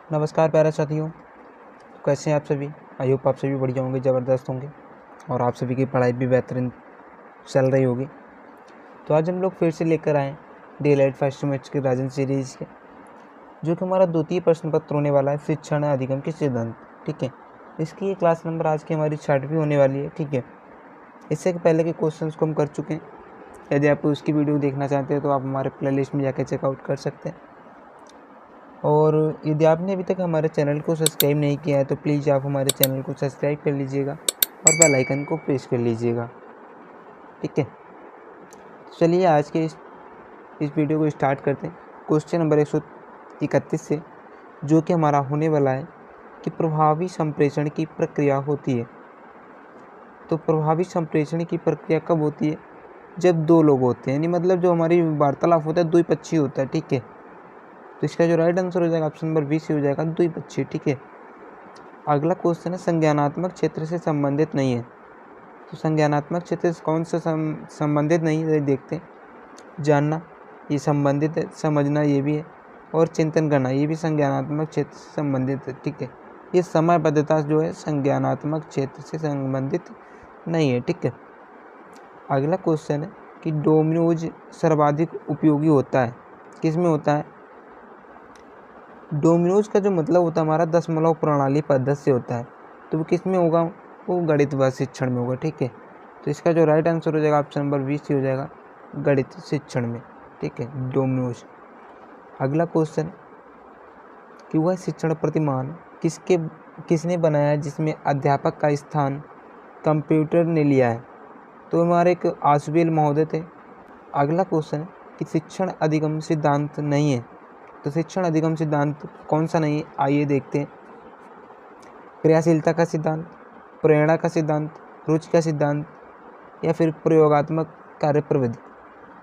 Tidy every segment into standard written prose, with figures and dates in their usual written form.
नमस्कार प्यारे साथियों, कैसे हैं आप सभी। आई होप आप सभी बढ़िया होंगे, ज़बरदस्त होंगे और आप सभी की पढ़ाई भी बेहतरीन चल रही होगी। तो आज हम लोग फिर से लेकर आए डीएलएड फर्स्ट सेमेस्टर की राजन सीरीज के, जो कि हमारा द्वितीय प्रश्न पत्र होने वाला है शिक्षण अधिगम के सिद्धांत। ठीक है, इसकी ये क्लास नंबर आज की हमारी 6वीं होने वाली है। ठीक है, इससे पहले के क्वेश्चन को हम कर चुके हैं। यदि आप उसकी वीडियो देखना चाहते हैं तो आप हमारे प्ले लिस्ट में जाकर चेकआउट कर सकते हैं। और यदि आपने अभी तक हमारे चैनल को सब्सक्राइब नहीं किया है तो प्लीज़ आप हमारे चैनल को सब्सक्राइब कर लीजिएगा और बेल आइकन को प्रेस कर लीजिएगा। ठीक है, चलिए आज के इस वीडियो को स्टार्ट करते हैं क्वेश्चन नंबर 131 से, जो कि हमारा होने वाला है कि प्रभावी संप्रेषण की प्रक्रिया होती है। तो प्रभावी संप्रेषण की प्रक्रिया कब होती है? जब दो लोग होते हैं, यानी मतलब जो हमारी वार्तालाप होता है द्विपक्षीय होता है। ठीक है, तो इसका जो राइट आंसर हो जाएगा ऑप्शन नंबर 20 हो जाएगा द्विपक्षीय। ठीक है, अगला क्वेश्चन है संज्ञानात्मक क्षेत्र से संबंधित नहीं है। तो संज्ञानात्मक क्षेत्र से कौन सा संबंधित नहीं है, देखते हैं। जानना ये संबंधित है, समझना ये भी है, और चिंतन करना ये भी संज्ञानात्मक क्षेत्र से संबंधित है। ठीक है, ये समयबद्धता जो है संज्ञानात्मक क्षेत्र से संबंधित नहीं है। ठीक है, अगला क्वेश्चन है कि डोमिनोज सर्वाधिक उपयोगी होता है, किस में होता है? डोमिनोज का जो मतलब होता है हमारा दशमलव प्रणाली पद्धति से होता है। तो वो किस में होगा? वो गणित व शिक्षण में होगा। ठीक है, तो इसका जो राइट आंसर हो जाएगा ऑप्शन नंबर 20 हो जाएगा गणित शिक्षण में। ठीक है, डोमिनोज। अगला क्वेश्चन कि वह शिक्षण प्रतिमान किसने बनाया जिसमें अध्यापक का स्थान कंप्यूटर ने लिया है? तो हमारे एक आशुबेल महोदय थे। अगला क्वेश्चन है कि शिक्षण अधिगम सिद्धांत नहीं है। तो शिक्षण अधिगम सिद्धांत कौन सा नहीं है, आइए देखते हैं। क्रियाशीलता का सिद्धांत, प्रेरणा का सिद्धांत, रुचि का सिद्धांत, या फिर प्रयोगात्मक कार्य प्रविधि।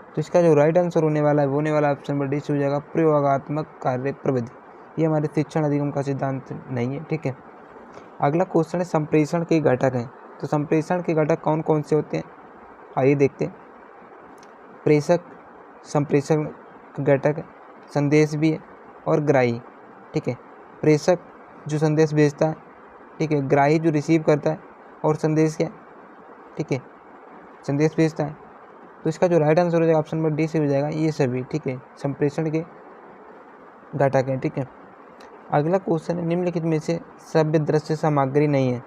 तो इसका जो राइट आंसर होने वाला है वो होने वाला ऑप्शन नंबर डी हो जाएगा प्रयोगात्मक कार्य प्रविधि। ये हमारे शिक्षण अधिगम का सिद्धांत नहीं है। ठीक है, अगला क्वेश्चन है संप्रेषण के घटक हैं। तो संप्रेषण के घटक कौन कौन से होते हैं, आइए देखते हैं। प्रेषक संप्रेषण घटक है, संदेश भी है और ग्राही। ठीक है, प्रेषक जो संदेश भेजता है, ठीक है, ग्राही जो रिसीव करता है, और संदेश क्या? ठीक है, संदेश भेजता है। तो इसका जो राइट आंसर हो जाएगा ऑप्शन नंबर डी से हो जाएगा ये सभी। ठीक है, संप्रेषण के घटक हैं। ठीक है, अगला क्वेश्चन है निम्नलिखित में से श्रव्य दृश्य सामग्री नहीं है।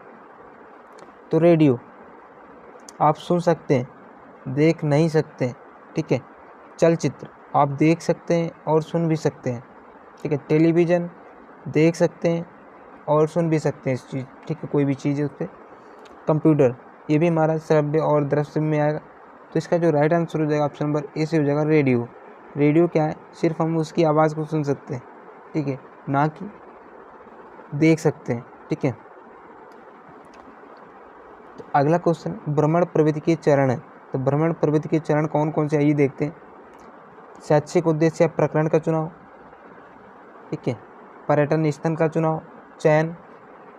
तो रेडियो आप सुन सकते हैं, देख नहीं सकते। ठीक है, चलचित्र आप देख सकते हैं और सुन भी सकते हैं। ठीक है, टेलीविज़न देख सकते हैं और सुन भी सकते हैं इस चीज़। ठीक है, कोई भी चीज़ है उस पर। कंप्यूटर ये भी हमारा श्रव्य और दृश्य में आएगा। तो इसका जो राइट आंसर हो जाएगा ऑप्शन नंबर ए से हो जाएगा रेडियो। रेडियो क्या है? सिर्फ हम उसकी आवाज़ को सुन सकते हैं। ठीक है, ना कि देख सकते हैं। ठीक है, तो अगला क्वेश्चन भ्रमण प्रवृत्ति के चरण है। तो भ्रमण प्रवृत्ति के चरण कौन कौन से आइए देखते हैं। शैक्षिक उद्देश्य या प्रकरण का चुनाव, ठीक है, पर्यटन स्थल का चुनाव, चयन,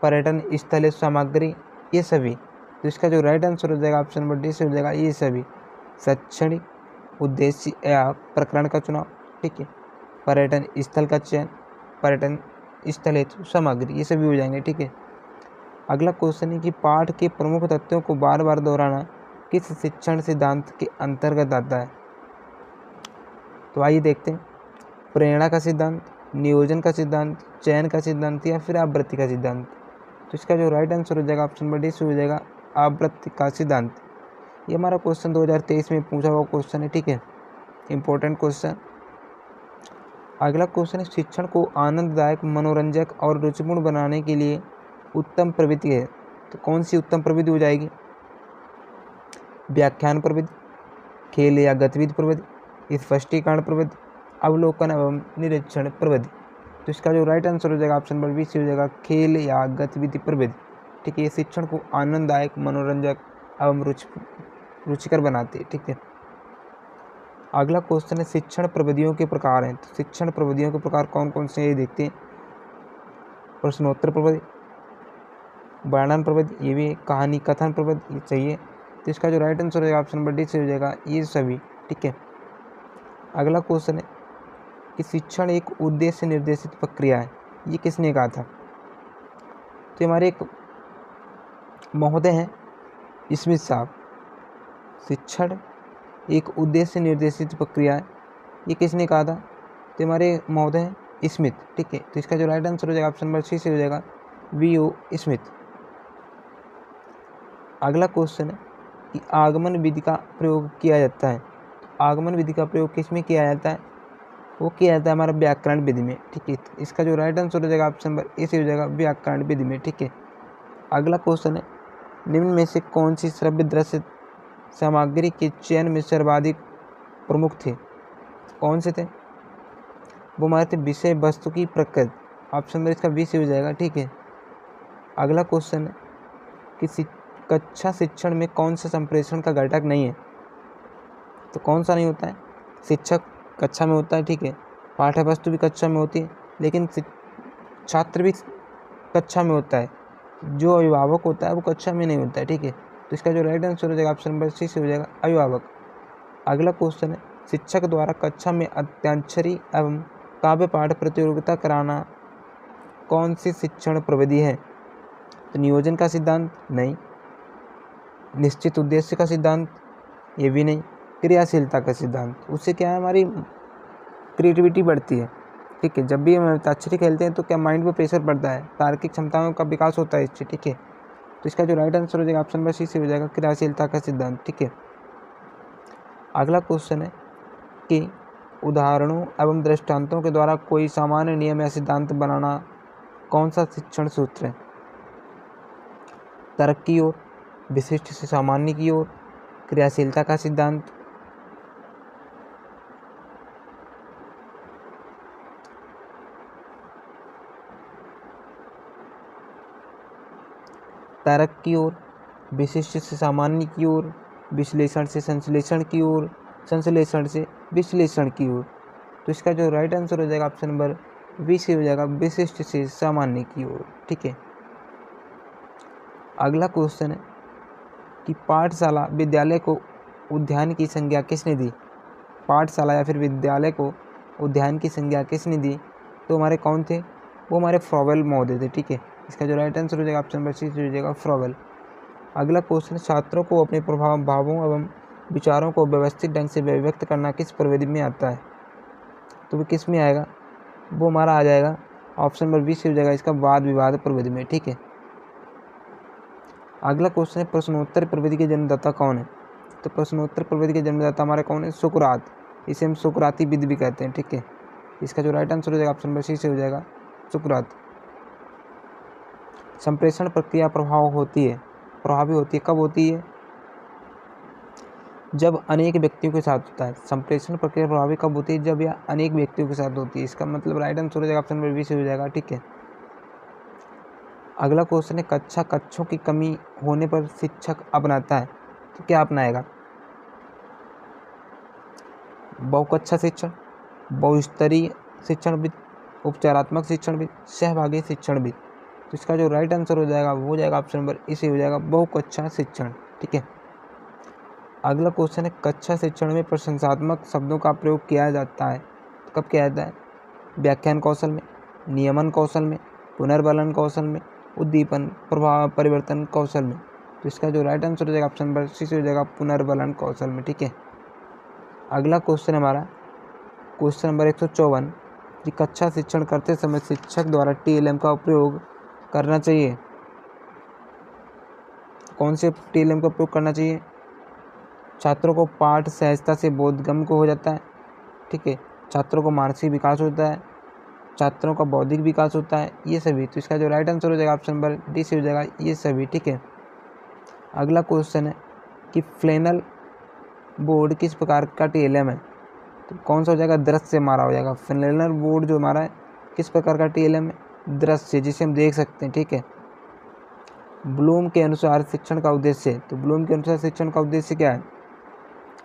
पर्यटन स्थल सामग्री, ये सभी। तो इसका जो राइट आंसर हो जाएगा ऑप्शन नंबर डी से हो जाएगा ये सभी। शैक्षणिक उद्देश्य या प्रकरण का चुनाव, ठीक है, पर्यटन स्थल का चयन, पर्यटन स्थल हेतु सामग्री, ये सभी हो जाएंगे। ठीक है, अगला क्वेश्चन है कि पाठ के प्रमुख तथ्यों को बार बार दोहराना किस शिक्षण सिद्धांत के अंतर्गत आता है? तो आइए देखते हैं। प्रेरणा का सिद्धांत, नियोजन का सिद्धांत, चयन का सिद्धांत, या फिर आवृत्ति का सिद्धांत। तो इसका जो राइट आंसर हो जाएगा ऑप्शन नंबर डी से हो जाएगा आवृत्ति का सिद्धांत। ये हमारा क्वेश्चन 2023 में पूछा हुआ क्वेश्चन है। ठीक है, इंपॉर्टेंट क्वेश्चन। अगला क्वेश्चन है शिक्षण को आनंददायक, मनोरंजक और रुचिपूर्ण बनाने के लिए उत्तम प्रवृत्ति है। तो कौन सी उत्तम प्रवृत्ति हो जाएगी? व्याख्यान प्रवृत्ति, खेल या गतिविधि प्रवृत्ति, स्पष्टीकरण प्रवृत्ति, अवलोकन एवं निरीक्षण प्रवृत्ति। तो इसका जो राइट आंसर हो जाएगा ऑप्शन नंबर बी से हो जाएगा खेल या गतिविधि प्रवृत्ति। ठीक है, ये शिक्षण को आनंददायक, मनोरंजक एवं रुचिकर बनाती है। ठीक है, अगला क्वेश्चन है शिक्षण प्रविधियों के प्रकार हैं। तो शिक्षण प्रविधियों के प्रकार कौन कौन से ये देखते हैं। प्रश्नोत्तर प्रविधि, वर्णन प्रविधि, ये भी कहानी कथन प्रविधि, ये चाहिए। तो इसका जो राइट आंसर हो जाएगा ऑप्शन नंबर डी से हो जाएगा ये सभी। ठीक है, अगला क्वेश्चन है कि शिक्षण एक उद्देश्य निर्देशित प्रक्रिया है। ये किसने कहा था? तो हमारे एक महोदय हैं स्मिथ साहब। शिक्षण एक उद्देश्य निर्देशित प्रक्रिया है, ये किसने कहा था? तो हमारे महोदय हैं स्मिथ। ठीक है, तो इसका जो राइट आंसर हो जाएगा ऑप्शन नंबर सी से हो जाएगा V.O. स्मिथ। अगला क्वेश्चन है कि आगमन विधि का प्रयोग किया जाता है। आगमन विधि का प्रयोग किस में किया जाता है? वो किया जाता है हमारा व्याकरण विधि में। ठीक है, इसका जो राइट आंसर हो जाएगा ऑप्शन नंबर ए से हो जाएगा व्याकरण विधि में। ठीक है, अगला क्वेश्चन है निम्न में से कौन सी श्रव्य दृश्य सामग्री के चयन में सर्वाधिक प्रमुख थे? कौन से थे? वो हमारे थे विषय वस्तु की प्रकृति। ऑप्शन नंबर इसका बी से हो जाएगा। ठीक है, अगला क्वेश्चन है कि कक्षा शिक्षण में कौन सा संप्रेषण का घटक नहीं है? तो कौन सा नहीं होता है? शिक्षक कक्षा में होता है, ठीक है, पाठ्य वस्तु भी कक्षा में होती है, लेकिन छात्र भी कक्षा में होता है, जो अभिभावक होता है वो कक्षा में नहीं होता है। ठीक है, तो इसका जो राइट आंसर हो जाएगा ऑप्शन नंबर सी से हो जाएगा अभिभावक। अगला क्वेश्चन है शिक्षक द्वारा कक्षा में अंत्याक्षरी एवं काव्य पाठ प्रतियोगिता कराना कौन सी शिक्षण प्रविधि है? तो नियोजन का सिद्धांत नहीं, निश्चित उद्देश्य का सिद्धांत ये भी नहीं, क्रियाशीलता का सिद्धांत। उससे क्या है, हमारी क्रिएटिविटी बढ़ती है। ठीक है, जब भी हम अंताक्षरी खेलते हैं तो क्या माइंड पर प्रेशर पड़ता है, तार्किक क्षमताओं का विकास होता है इससे। ठीक है, तो इसका जो राइट आंसर हो जाएगा ऑप्शन नंबर सी से हो जाएगा क्रियाशीलता का सिद्धांत। ठीक है, अगला क्वेश्चन है कि उदाहरणों एवं दृष्टांतों के द्वारा कोई सामान्य नियम या सिद्धांत बनाना कौन सा शिक्षण सूत्र है? तर्क की ओर, विशिष्ट से सामान्य की ओर, क्रियाशीलता का सिद्धांत। तर्क की ओर, विशिष्ट से सामान्य की ओर, विश्लेषण से संश्लेषण की ओर, संश्लेषण से विश्लेषण की ओर। तो इसका जो राइट आंसर हो जाएगा ऑप्शन नंबर बी से हो जाएगा विशिष्ट से सामान्य की ओर। ठीक है, अगला क्वेश्चन है कि पाठशाला विद्यालय को उद्यान की संज्ञा किसने दी? पाठशाला या फिर विद्यालय को उद्यान की संज्ञा किसने दी? तो हमारे कौन थे? वो हमारे फ्रॉवेल महोदय थे। ठीक है, इसका जो राइट आंसर हो जाएगा ऑप्शन नंबर सी हो जाएगा फ्रॉवेल। अगला क्वेश्चन छात्रों को अपने प्रभाव भावों एवं विचारों को व्यवस्थित ढंग से व्यक्त करना किस प्रविधि में आता है? तो वो किस में आएगा? वो हमारा आ जाएगा ऑप्शन नंबर बी से हो जाएगा इसका वाद विवाद प्रविधि में। ठीक है, अगला क्वेश्चन है प्रश्नोत्तर प्रविधि के जन्मदाता कौन है? तो प्रश्नोत्तर प्रविधि के जन्मदाता हमारे कौन है? सुकरात। इसे हम सुकराती विधि भी कहते हैं। ठीक है, इसका जो राइट आंसर हो जाएगा ऑप्शन नंबर सी से हो जाएगा सुकरात। संप्रेषण प्रक्रिया प्रभावी होती है कब होती है? जब अनेक व्यक्तियों के साथ होता है। संप्रेषण प्रक्रिया प्रभावी कब होती है? जब यह अनेक व्यक्तियों के साथ होती है। इसका मतलब राइट आंसर हो जाएगा ऑप्शन नंबर बी से हो जाएगा। ठीक है, अगला क्वेश्चन है कक्षों की कमी होने पर शिक्षक अपनाता है, तो क्या अपनाएगा? बहुकक्षा शिक्षण, बहुस्तरीय शिक्षणविद, उपचारात्मक शिक्षणविद, सहभागी शिक्षणविद। तो इसका जो राइट आंसर हो जाएगा वो हो जाएगा ऑप्शन नंबर ए से हो जाएगा बहुकक्षा शिक्षण। ठीक है, अगला क्वेश्चन है कक्षा शिक्षण में प्रशंसात्मक शब्दों का प्रयोग किया जाता है, तो कब किया जाता है? व्याख्यान कौशल में, नियमन कौशल में, पुनर्बलन कौशल में, उद्दीपन प्रभाव परिवर्तन कौशल में। तो इसका जो राइट आंसर हो जाएगा ऑप्शन नंबर सी से हो जाएगा पुनर्बलन कौशल में। ठीक है, अगला क्वेश्चन हमारा क्वेश्चन नंबर 154 कि कक्षा शिक्षण करते समय शिक्षक द्वारा TLM का उपयोग करना चाहिए। कौन से TLM का उपयोग करना चाहिए? छात्रों को पाठ सहजता से बोधगम्य हो जाता है। ठीक है, छात्रों को मानसिक विकास होता है, छात्रों का बौद्धिक विकास होता है, ये सभी। तो इसका जो राइट आंसर हो जाएगा ऑप्शन नंबर डी से हो जाएगा ये सभी। ठीक है, अगला क्वेश्चन है कि फ्लैनल बोर्ड किस प्रकार का TLM है? तो कौन सा हो जाएगा? दृश्य से हमारा हो जाएगा। फ्लैनल बोर्ड जो हमारा है किस प्रकार का TLM है? दृश्य, जिसे हम देख सकते हैं। ठीक है, ब्लूम के अनुसार शिक्षण का उद्देश्य, तो ब्लूम के अनुसार शिक्षण का उद्देश्य क्या है?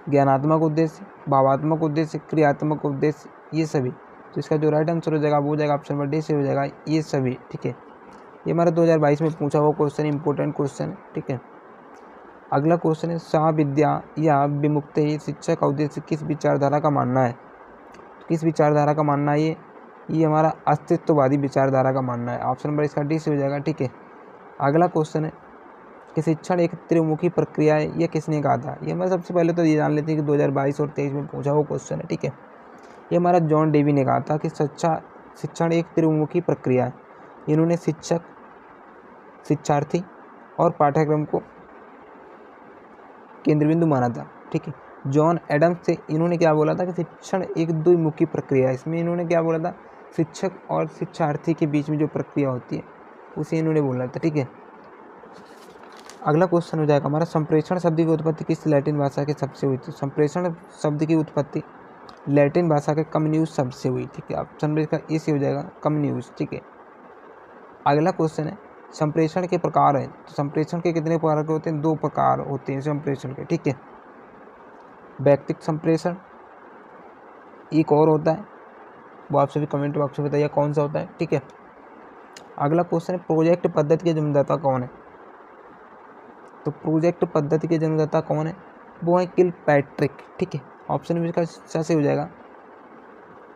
ज्ञानात्मक उद्देश्य, भावात्मक उद्देश्य, क्रियात्मक उद्देश्य, ये सभी। तो इसका जो राइट आंसर हो जाएगा वो हो जाएगा ऑप्शन नंबर डी से हो जाएगा ये सभी। ठीक है, ये हमारा 2022 में पूछा हुआ क्वेश्चन, इंपॉर्टेंट क्वेश्चन है। ठीक है, अगला क्वेश्चन है साविद्या या विमुक्त शिक्षा का उद्देश्य किस विचारधारा का मानना है? तो किस विचारधारा का मानना है ये? ये हमारा अस्तित्ववादी विचारधारा का मानना है। ऑप्शन नंबर इसका डी से हो जाएगा, ठीक है। अगला क्वेश्चन है कि शिक्षण एक त्रिमुखी प्रक्रिया है, ये किसने कहा था? ये मैं सबसे पहले तो ये जान लेते हैं कि 2022 और 23 में पूछा वो क्वेश्चन है, ठीक है। ये हमारा जॉन डेवी ने कहा था कि शिक्षण एक त्रिमुखी प्रक्रिया है। इन्होंने शिक्षक, शिक्षार्थी और पाठ्यक्रम को केंद्र बिंदु माना था, ठीक है। जॉन एडम्स से इन्होंने क्या बोला था कि शिक्षण एक द्विमुखी प्रक्रिया है। इसमें इन्होंने क्या बोला था, शिक्षक और शिक्षार्थी के बीच में जो प्रक्रिया होती है उसे इन्होंने बोला था, ठीक है। अगला क्वेश्चन हो जाएगा हमारा, संप्रेषण शब्द की उत्पत्ति किस लैटिन भाषा के शब्द से हुई थी? संप्रेषण शब्द की उत्पत्ति लैटिन भाषा के कम्युन्यूज शब्द से हुई, ठीक है। ऑप्शन इसका ए से हो जाएगा, कम्युन्यूज, ठीक है। अगला क्वेश्चन है, संप्रेषण के प्रकार हैं। तो संप्रेषण के कितने प्रकार के होते हैं? 2 प्रकार होते हैं संप्रेषण के, ठीक है। व्यक्तिगत संप्रेषण एक और होता है, वो आप सभी कमेंट बॉक्स में बताइए कौन सा होता है, ठीक है। अगला क्वेश्चन है, प्रोजेक्ट पद्धति के जन्मदाता कौन है? तो प्रोजेक्ट पद्धति के जन्मदाता कौन है? वो है किलपैट्रिक, ठीक है। ऑप्शन में इसका से हो जाएगा।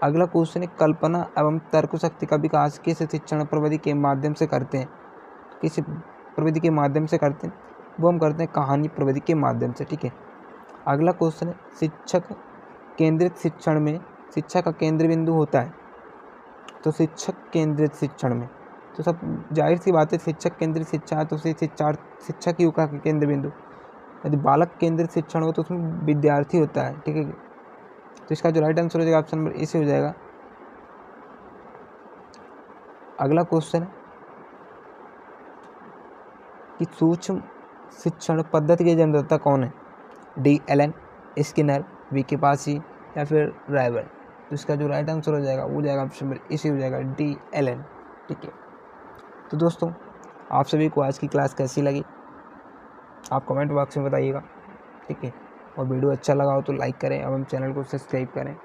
अगला क्वेश्चन है, कल्पना एवं तर्क शक्ति का विकास किस शिक्षण प्रविधि के माध्यम से करते हैं? किस प्रविधि के माध्यम से करते हैं? वो हम करते हैं कहानी प्रविधि के माध्यम से, ठीक है। अगला क्वेश्चन है, शिक्षक केंद्रित शिक्षण में शिक्षा का केंद्र बिंदु होता है। तो शिक्षक केंद्रित शिक्षण में तो सब जाहिर सी बात है, शिक्षक केंद्रित शिक्षा है तो उसे शिक्षक ही होगा केंद्र बिंदु। यदि बालक केंद्रित शिक्षण हो तो उसमें विद्यार्थी होता है, ठीक है। तो इसका जो राइट आंसर हो जाएगा ऑप्शन नंबर ए से हो जाएगा। अगला क्वेश्चन है कि सूक्ष्म शिक्षण पद्धति के जन्मदाता कौन है? डी एलन स्किनर, वी के पासी या फिर रायबर्न। तो इसका जो राइट आंसर हो जाएगा वो जाएगा ऑप्शन नंबर ए से हो जाएगा, डी एलन, ठीक है। तो दोस्तों, आप सभी को आज की क्लास कैसी लगी आप कमेंट बॉक्स में बताइएगा, ठीक है। और वीडियो अच्छा लगा हो तो लाइक करें एवं चैनल को सब्सक्राइब करें।